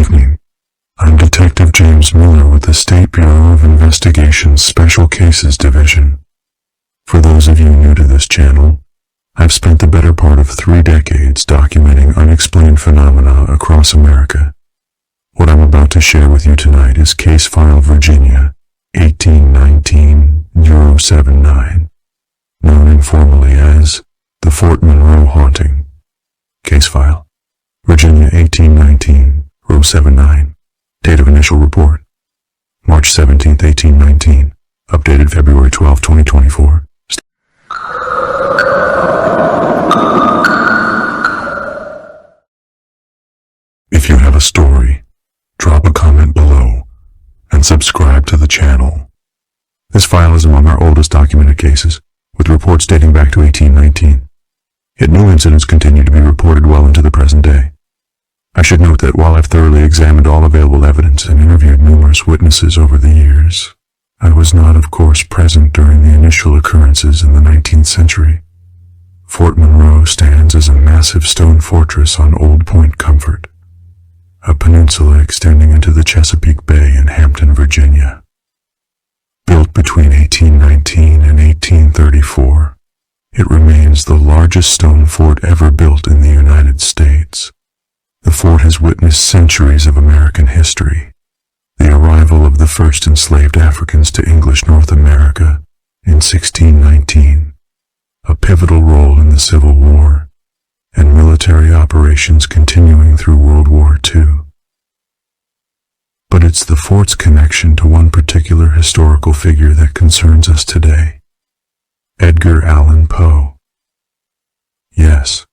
evening. I'm Detective James Miller with the State Bureau of Investigation's Special Cases Division. For those of you new to this channel, I've spent the better part of 3 decades documenting unexplained phenomena across America. What I'm about to share with you tonight is Case File Virginia, 1819-079, known informally as the Fort Monroe Haunting. Case File Virginia, 1819-079. Date of initial report, March 17, 1819. Updated February 12, 2024. If you have a story, drop a comment below and subscribe to the channel. This file is among our oldest documented cases, with reports dating back to 1819. Yet new incidents continue to be reported well into the present day. I should note that while I've thoroughly examined all available evidence and interviewed numerous witnesses over the years, I was not, of course, present during the initial occurrences in the 19th century. Fort Monroe stands as a massive stone fortress on Old Point Comfort, a peninsula extending into the Chesapeake Bay in Hampton, Virginia. Built between 1819 and 1834, it remains the largest stone fort ever built in the United States. The fort has witnessed centuries of American history, the arrival of the first enslaved Africans to English North America in 1619, a pivotal role in the Civil War, and military operations continuing through World War II. But it's the fort's connection to one particular historical figure that concerns us today: Edgar Allan Poe. Yes,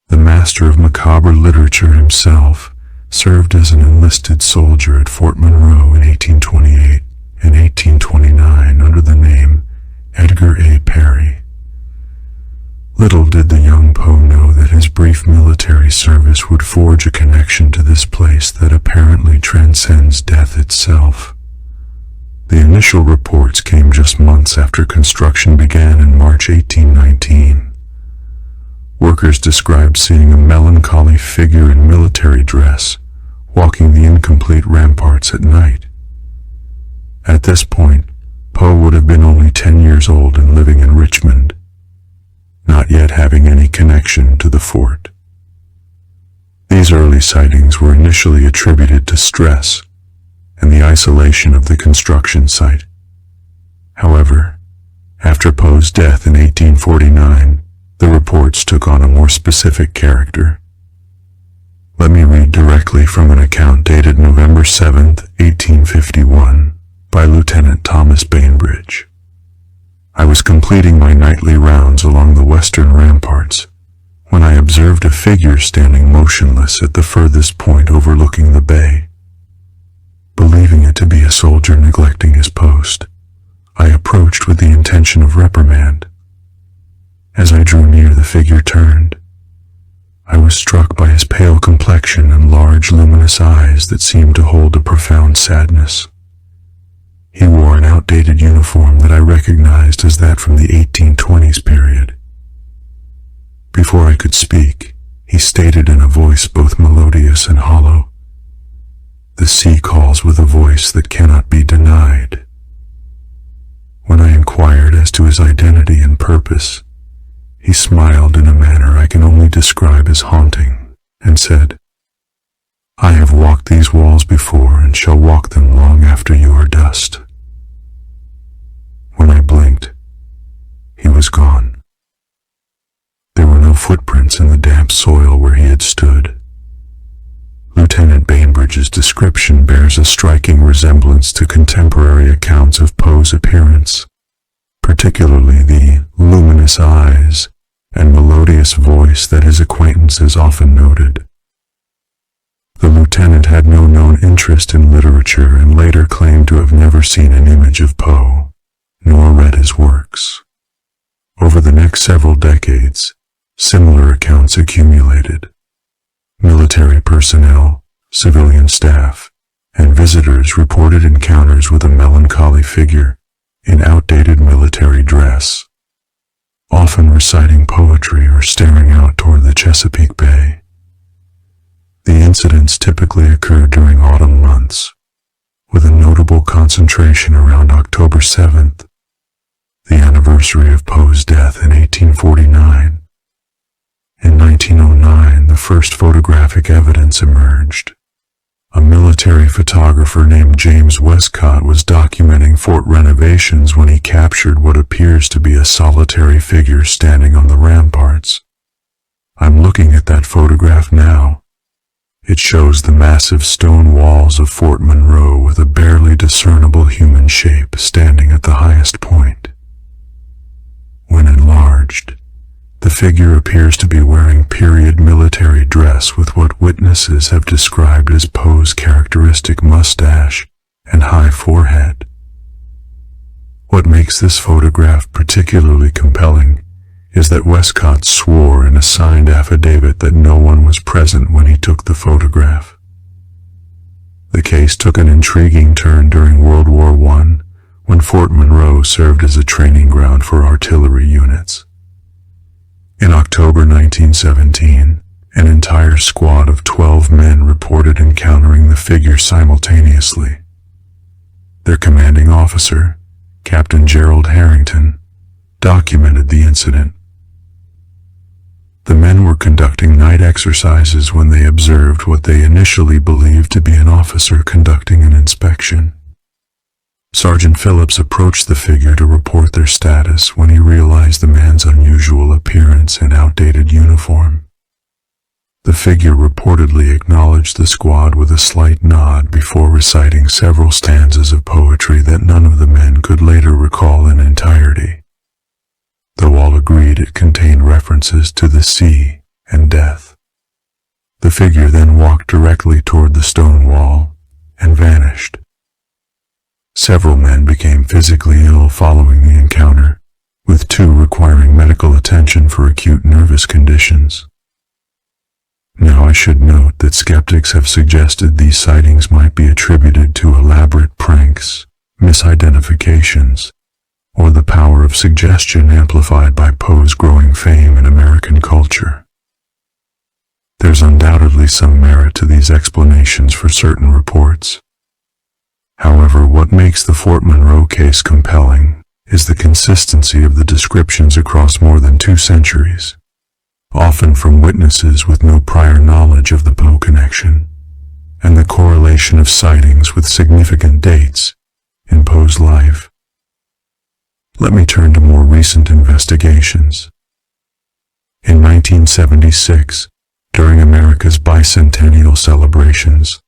the master of macabre literature himself served as an enlisted soldier at Fort Monroe in 1828 and 1829 under the name Edgar A. Perry. Little did the young Poe know that his brief military service would forge a connection to this place that apparently transcends death itself. The initial reports came just months after construction began in March 1819. Workers described seeing a melancholy figure in military dress walking the incomplete ramparts at night. At this point, Poe would have been only 10 years old and living in Richmond, not yet having any connection to the fort. These early sightings were initially attributed to stress and the isolation of the construction site. However, after Poe's death in 1849, the reports took on a more specific character. Let me read directly from an account dated November 7, 1851, by Lieutenant Thomas Bainbridge. I was completing my nightly rounds along the western ramparts when I observed a figure standing motionless at the furthest point overlooking the bay. Believing it to be a soldier neglecting his post, I approached with the intention of reprimand. As I drew near, the figure turned. I was struck by his pale complexion and large luminous eyes that seemed to hold a profound sadness. He wore an outdated uniform that I recognized as that from the 1820s period. Before I could speak, he stated in a voice both melodious and hollow, "The sea calls with a voice that cannot be denied." When I inquired as to his identity and purpose, he smiled in a manner I can only describe as haunting, and said, "I have walked these walls before and shall walk them long after you are dust." When I blinked, he was gone. There were no footprints in the damp soil where he had stood. Lieutenant Bainbridge's description bears a striking resemblance to contemporary accounts of Poe's appearance, particularly the luminous eyes and melodious voice that his acquaintances often noted. The lieutenant had no known interest in literature and later claimed to have never seen an image of Poe, nor read his works. Over the next several decades, similar accounts accumulated. Military personnel, civilian staff, and visitors reported encounters with a melancholy figure in outdated military dress, often reciting poetry or staring out toward the Chesapeake Bay. The incidents typically occur during autumn months, with a notable concentration around October 7th, the anniversary of Poe's death in 1849. In 1909, the first photographic evidence emerged. A military photographer named James Westcott was documenting fort renovations when he captured what appears to be a solitary figure standing on the ramparts. I'm looking at that photograph now. It shows the massive stone walls of Fort Monroe with a barely discernible human shape standing at the highest point. When enlarged, the figure appears to be wearing period military dress with what witnesses have described as Poe's characteristic mustache and high forehead. What makes this photograph particularly compelling is that Westcott swore in a signed affidavit that no one was present when he took the photograph. The case took an intriguing turn during World War I, when Fort Monroe served as a training ground for artillery units. In October 1917, an entire squad of 12 men reported encountering the figure simultaneously. Their commanding officer, Captain Gerald Harrington, documented the incident. The men were conducting night exercises when they observed what they initially believed to be an officer conducting an inspection. Sergeant Phillips approached the figure to report their status when he realized the man's unusual appearance and outdated uniform. The figure reportedly acknowledged the squad with a slight nod before reciting several stanzas of poetry that none of the men could later recall in entirety, though all agreed it contained references to the sea and death. The figure then walked directly toward the stone wall and vanished. Several men became physically ill following the encounter, with 2 requiring medical attention for acute nervous conditions. Now I should note that skeptics have suggested these sightings might be attributed to elaborate pranks, misidentifications, or the power of suggestion amplified by Poe's growing fame in American culture. There's undoubtedly some merit to these explanations for certain reports. However, what makes the Fort Monroe case compelling is the consistency of the descriptions across more than 2 centuries, often from witnesses with no prior knowledge of the Poe connection, and the correlation of sightings with significant dates in Poe's life. Let me turn to more recent investigations. In 1976, during America's bicentennial celebrations,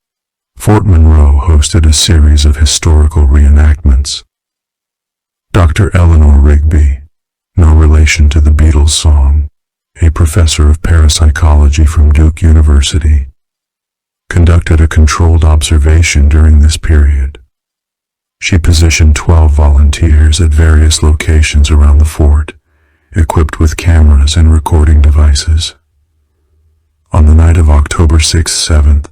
Fort Monroe hosted a series of historical reenactments. Dr. Eleanor Rigby, no relation to the Beatles song, a professor of parapsychology from Duke University, conducted a controlled observation during this period. She positioned 12 volunteers at various locations around the fort, equipped with cameras and recording devices. On the night of October 6th-7th,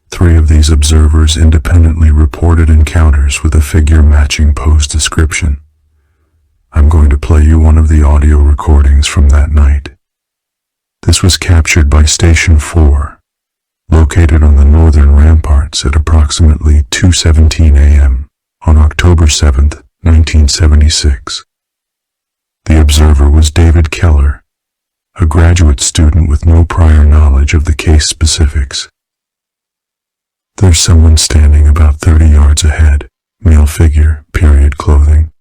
3 of these observers independently reported encounters with a figure matching Poe's description. I'm going to play you one of the audio recordings from that night. This was captured by Station 4, located on the northern ramparts at approximately 2:17 a.m. on October 7th, 1976. The observer was David Keller, a graduate student with no prior knowledge of the case specifics. There's someone standing about 30 yards ahead, male figure, period clothing.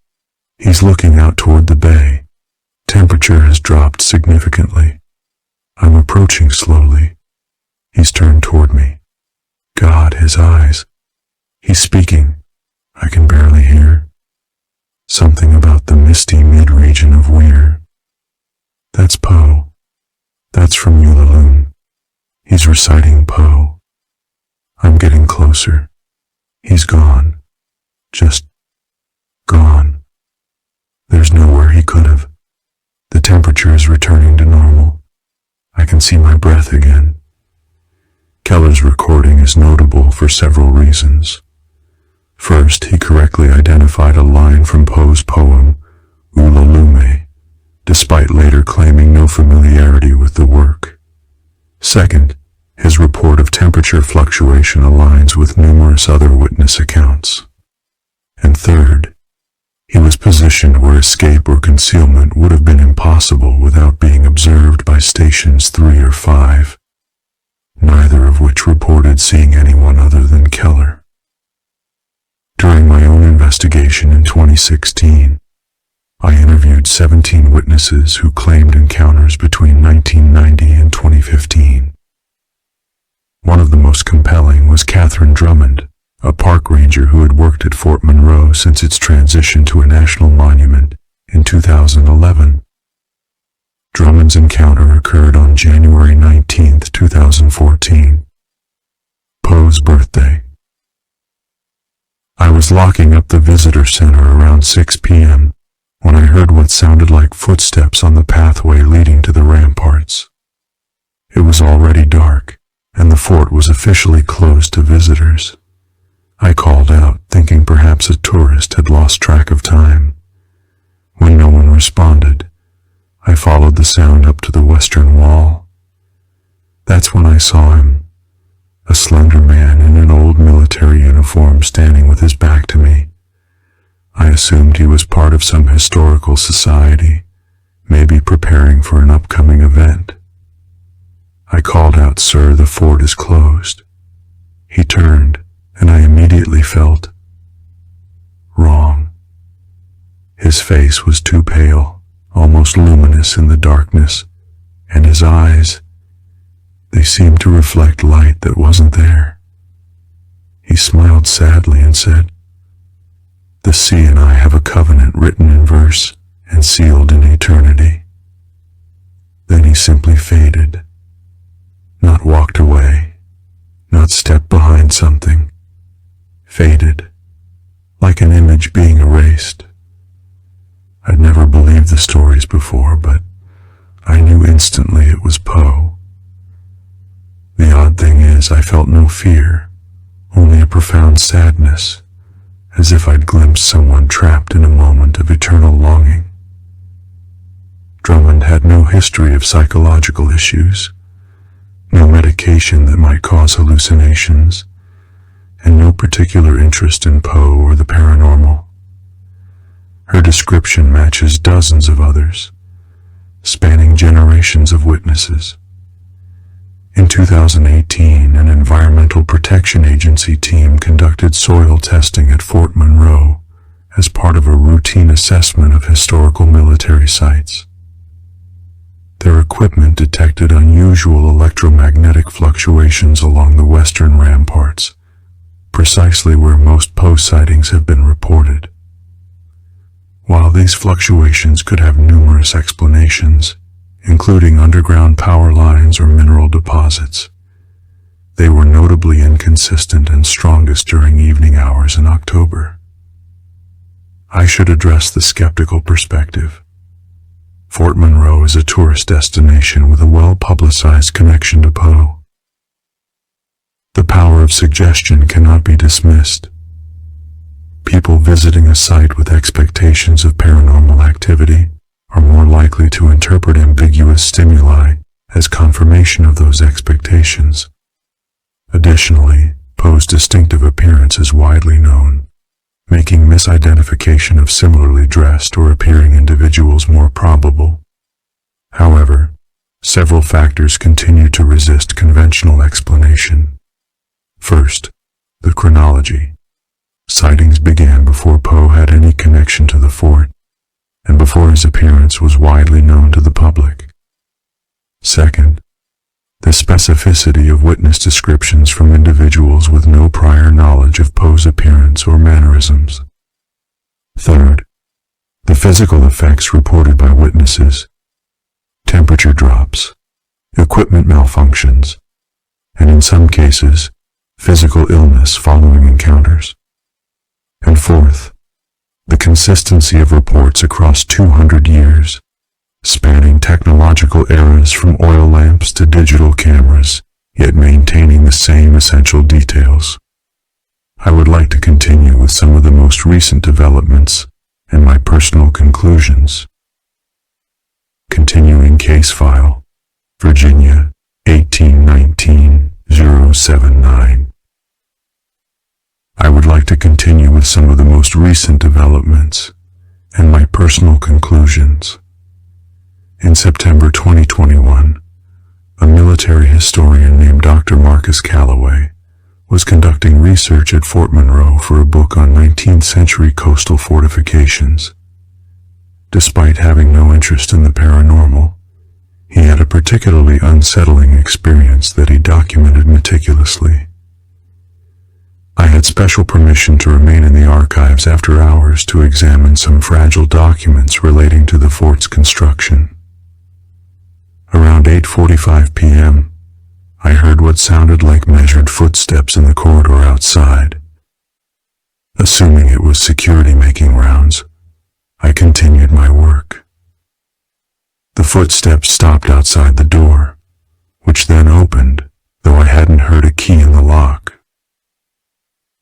He's looking out toward the bay. Temperature has dropped significantly. I'm approaching slowly. He's turned toward me. God, his eyes. He's speaking. I can barely hear. Something about the misty mid-region of Weir. That's Poe. That's from Ullalum. He's reciting Poe. I'm getting closer. He's gone. Just gone. There's nowhere he could have. The temperature is returning to normal. I can see my breath again. Keller's recording is notable for several reasons. First, he correctly identified a line from Poe's poem, Ulalume, despite later claiming no familiarity with the work. Second, His report of temperature fluctuation aligns with numerous other witness accounts. And third, he was positioned where escape or concealment would have been impossible without being observed by stations 3 or 5, neither of which reported seeing anyone other than Keller. During my own investigation in 2016, I interviewed 17 witnesses who claimed encounters between 1990 and 2015. One of the most compelling was Catherine Drummond, a park ranger who had worked at Fort Monroe since its transition to a national monument in 2011. Drummond's encounter occurred on January 19, 2014, Poe's birthday. I was locking up the visitor center around 6 p.m. when I heard what sounded like footsteps on the pathway leading to the ramparts. It was already dark, and the fort was officially closed to visitors. I called out, thinking perhaps a tourist had lost track of time. When no one responded, I followed the sound up to the western wall. That's when I saw him, a slender man in an old military uniform standing with his back to me. I assumed he was part of some historical society, maybe preparing for an upcoming event. I called out, "Sir, the fort is closed." He turned, and I immediately felt wrong. His face was too pale, almost luminous in the darkness, and his eyes, they seemed to reflect light that wasn't there. He smiled sadly and said, "The sea and I have a covenant written in verse and sealed in eternity." Then he simply faded, not walked away, not stepped behind something, faded, like an image being erased. I'd never believed the stories before, but I knew instantly it was Poe. The odd thing is, I felt no fear, only a profound sadness, as if I'd glimpsed someone trapped in a moment of eternal longing. Drummond had no history of psychological issues, no medication that might cause hallucinations, and no particular interest in Poe or the paranormal. Her description matches dozens of others, spanning generations of witnesses. In 2018, an Environmental Protection Agency team conducted soil testing at Fort Monroe as part of a routine assessment of historical military sites. Their equipment detected unusual electromagnetic fluctuations along the western ramparts, precisely where most Poe sightings have been reported. While these fluctuations could have numerous explanations, including underground power lines or mineral deposits, they were notably inconsistent and strongest during evening hours in October. I should address the skeptical perspective. Fort Monroe is a tourist destination with a well-publicized connection to Poe. The power of suggestion cannot be dismissed. People visiting a site with expectations of paranormal activity are more likely to interpret ambiguous stimuli as confirmation of those expectations. Additionally, Poe's distinctive appearance is widely known, making misidentification of similarly dressed or appearing individuals more probable. However, several factors continue to resist conventional explanation. First, the chronology. Sightings began before Poe had any connection to the fort, and before his appearance was widely known to the public. Second, the specificity of witness descriptions from individuals with no prior knowledge of Poe's appearance or mannerisms. Third, the physical effects reported by witnesses, temperature drops, equipment malfunctions, and in some cases, physical illness following encounters. And fourth, the consistency of reports across 200 years, spanning technological eras from oil lamps to digital cameras, yet maintaining the same essential details. I would like to continue with some of the most recent developments and my personal conclusions. Continuing case file, Virginia, 1819-079. I would like to continue with some of the most recent developments and my personal conclusions. In September 2021, a military historian named Dr. Marcus Calloway was conducting research at Fort Monroe for a book on 19th century coastal fortifications. Despite having no interest in the paranormal, he had a particularly unsettling experience that he documented meticulously. I had special permission to remain in the archives after hours to examine some fragile documents relating to the fort's construction. Around 8:45 p.m., I heard what sounded like measured footsteps in the corridor outside. Assuming it was security making rounds, I continued my work. The footsteps stopped outside the door, which then opened, though I hadn't heard a key in the lock.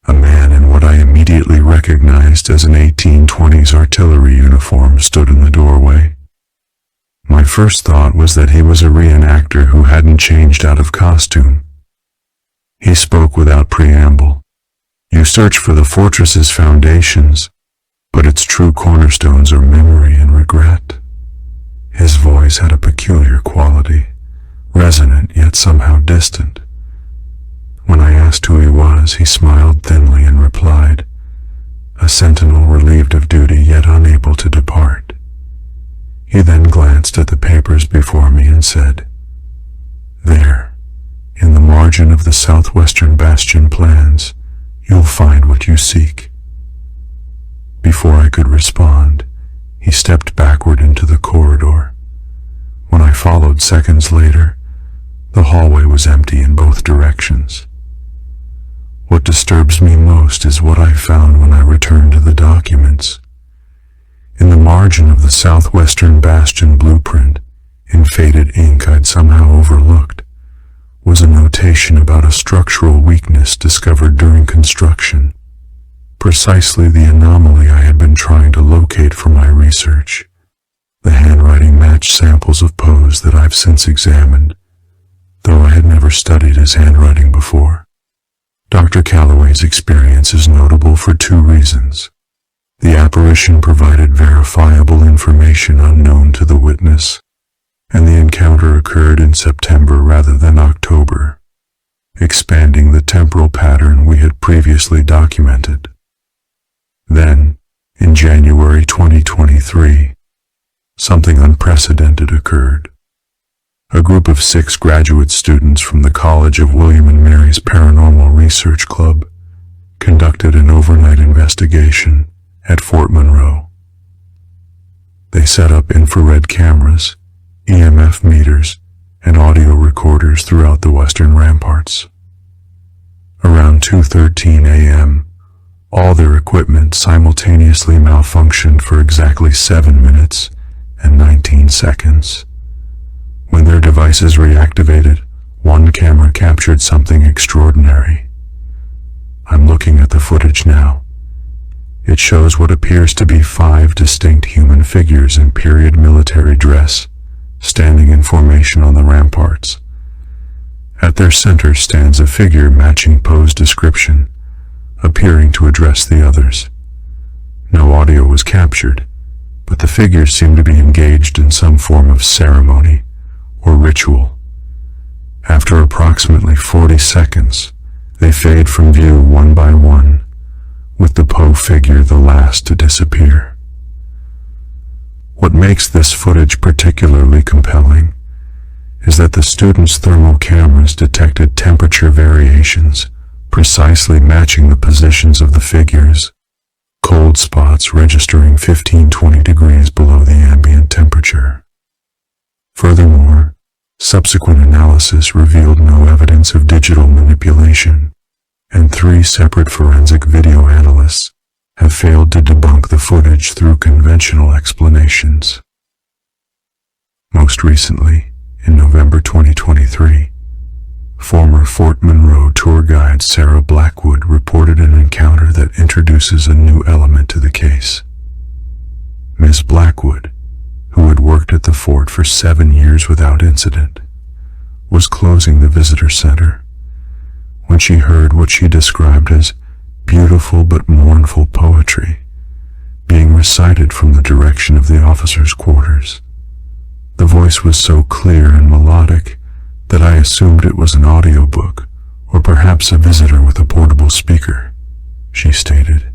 A man in what I immediately recognized as an 1820s artillery uniform stood in the doorway. My first thought was that he was a reenactor who hadn't changed out of costume. He spoke without preamble. "You search for the fortress's foundations, but its true cornerstones are memory and regret." His voice had a peculiar quality, resonant yet somehow distant. When I asked who he was, he smiled thinly and replied, "A sentinel relieved of duty yet unable to depart." He then glanced at the papers before me and said, "There, in the margin of the southwestern bastion plans, you'll find what you seek." Before I could respond, he stepped backward into the corridor. When I followed seconds later, the hallway was empty in both directions. What disturbs me most is what I found when I returned to the documents. In the margin of the southwestern bastion blueprint, in faded ink I'd somehow overlooked, was a notation about a structural weakness discovered during construction, precisely the anomaly I had been trying to locate for my research. The handwriting matched samples of Poe's that I've since examined, though I had never studied his handwriting before. Dr. Calloway's experience is notable for two reasons. The apparition provided verifiable information unknown to the witness, and the encounter occurred in September rather than October, expanding the temporal pattern we had previously documented. Then, in January 2023, something unprecedented occurred. A group of 6 graduate students from the College of William and Mary's Paranormal Research Club conducted an overnight investigation at Fort Monroe. They set up infrared cameras, EMF meters, and audio recorders throughout the western ramparts. Around 2:13 a.m., all their equipment simultaneously malfunctioned for exactly 7 minutes and 19 seconds. When their devices reactivated, one camera captured something extraordinary. I'm looking at the footage now. It shows what appears to be 5 distinct human figures in period military dress, standing in formation on the ramparts. At their center stands a figure matching Poe's description, appearing to address the others. No audio was captured, but the figures seem to be engaged in some form of ceremony or ritual. After approximately 40 seconds, they fade from view one by one, with the Poe figure the last to disappear. What makes this footage particularly compelling is that the students' thermal cameras detected temperature variations precisely matching the positions of the figures, cold spots registering 15-20 degrees below the ambient temperature. Furthermore, subsequent analysis revealed no evidence of digital manipulation, and 3 separate forensic video analysts have failed to debunk the footage through conventional explanations. Most recently, in November 2023, former Fort Monroe tour guide Sarah Blackwood reported an encounter that introduces a new element to the case. Miss Blackwood, who had worked at the fort for 7 years without incident, was closing the visitor center when she heard what she described as beautiful but mournful poetry being recited from the direction of the officers' quarters. The voice was so clear and melodic that I assumed it was an audiobook or perhaps a visitor with a portable speaker, she stated.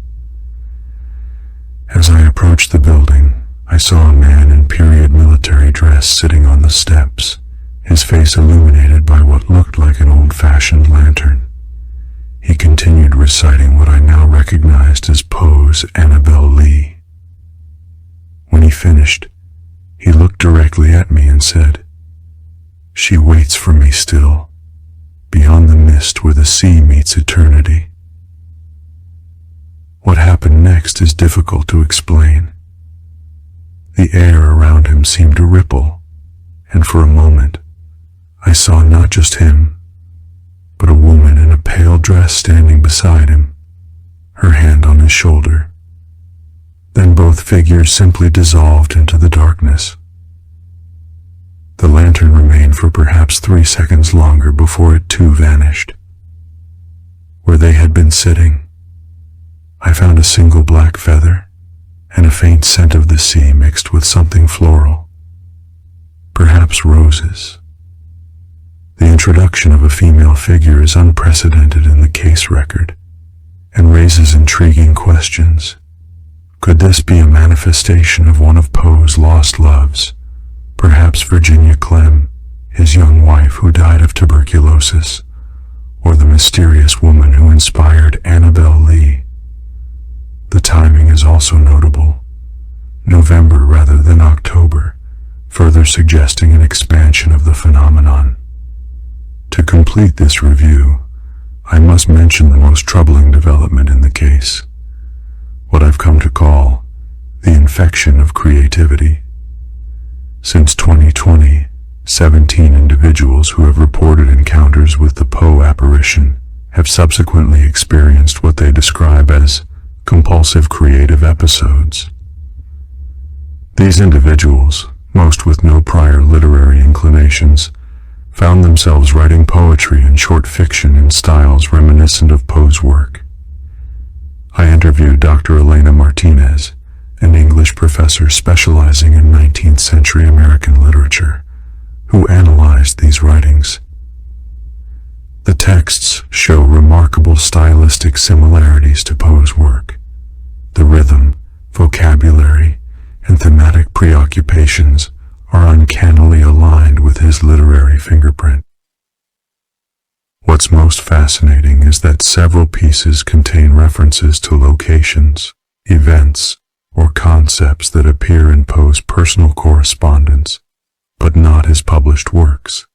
As I approached the building, I saw a man in period military dress sitting on the steps, his face illuminated by what looked like an old-fashioned lantern. He continued reciting what I now recognized as Poe's Annabel Lee. When he finished, he looked directly at me and said, "She waits for me still, beyond the mist where the sea meets eternity." What happened next is difficult to explain. The air around him seemed to ripple, and for a moment, I saw not just him, but a woman in a pale dress standing beside him, her hand on his shoulder. Then both figures simply dissolved into the darkness. The lantern remained for perhaps 3 seconds longer before it too vanished. Where they had been sitting, I found a single black feather and a faint scent of the sea mixed with something floral, perhaps roses. The introduction of a female figure is unprecedented in the case record and raises intriguing questions. Could this be a manifestation of one of Poe's lost loves, perhaps Virginia Clem, his young wife who died of tuberculosis, or the mysterious woman who inspired Annabel Lee? The timing is also notable, November rather than October, further suggesting an expansion of the phenomenon. To complete this review, I must mention the most troubling development in the case, what I've come to call the infection of creativity. Since 2020, 17 individuals who have reported encounters with the Poe apparition have subsequently experienced what they describe as compulsive creative episodes. These individuals, most with no prior literary inclinations, found themselves writing poetry and short fiction in styles reminiscent of Poe's work. I interviewed Dr. Elena Martinez, an English professor specializing in 19th century American literature, who analyzed these writings. The texts show remarkable stylistic similarities to Poe's work. The rhythm, vocabulary, and thematic preoccupations are uncannily aligned with his literary fingerprint. What's most fascinating is that several pieces contain references to locations, events, or concepts that appear in Poe's personal correspondence, but not his published works.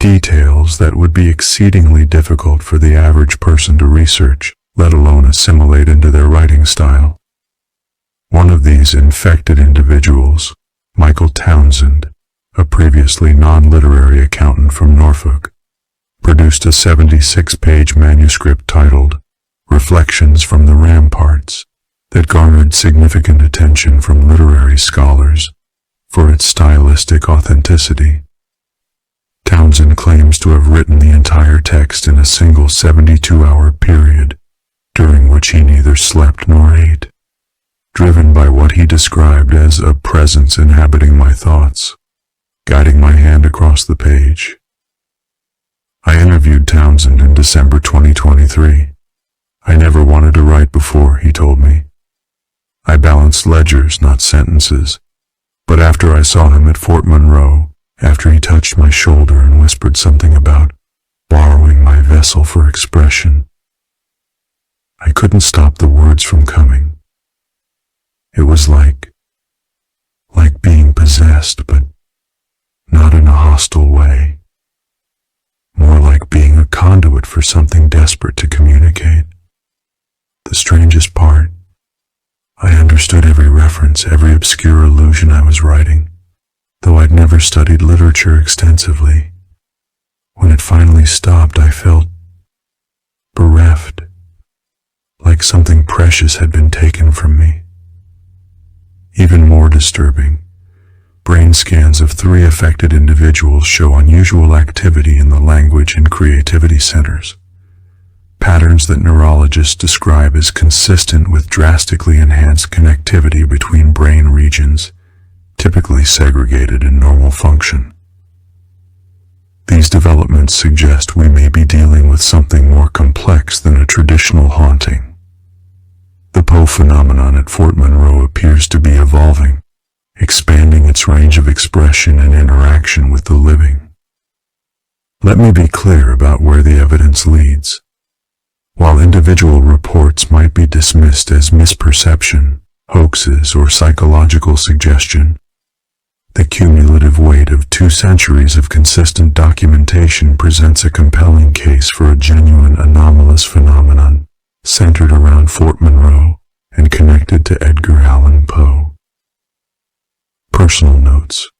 Details that would be exceedingly difficult for the average person to research, let alone assimilate into their writing style. One of these infected individuals, Michael Townsend, a previously non-literary accountant from Norfolk, produced a 76-page manuscript titled Reflections from the Ramparts that garnered significant attention from literary scholars for its stylistic authenticity. Townsend claims to have written the entire text in a single 72-hour period, during which he neither slept nor ate, driven by what he described as a presence inhabiting my thoughts, guiding my hand across the page. I interviewed Townsend in December 2023. I never wanted to write before, he told me. I balanced ledgers, not sentences. But after I saw him at Fort Monroe, after he touched my shoulder and whispered something about borrowing my vessel for expression, I couldn't stop the words from coming. It was like being possessed, but not in a hostile way. More like being a conduit for something desperate to communicate. The strangest part, I understood every reference, every obscure allusion I was writing, though I'd never studied literature extensively. When it finally stopped, I felt bereft, like something precious had been taken from me. Even more disturbing, Brain scans of 3 affected individuals show unusual activity in the language and creativity centers, patterns that neurologists describe as consistent with drastically enhanced connectivity between brain regions, typically segregated in normal function. These developments suggest we may be dealing with something more complex than a traditional haunting. The Poe phenomenon at Fort Monroe appears to be evolving, expanding its range of expression and interaction with the living. Let me be clear about where the evidence leads. While individual reports might be dismissed as misperception, hoaxes, or psychological suggestion, the cumulative weight of 2 centuries of consistent documentation presents a compelling case for a genuine anomalous phenomenon centered around Fort Monroe and connected to Edgar Allan Poe. Personal notes.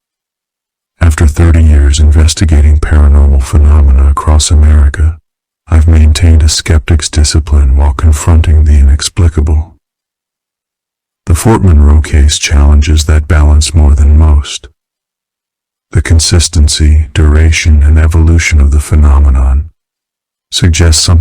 After 30 years investigating paranormal phenomena across America, I've maintained a skeptic's discipline while confronting the inexplicable. The Fort Monroe case challenges that balance more than most. The consistency, duration, and evolution of the phenomenon suggests something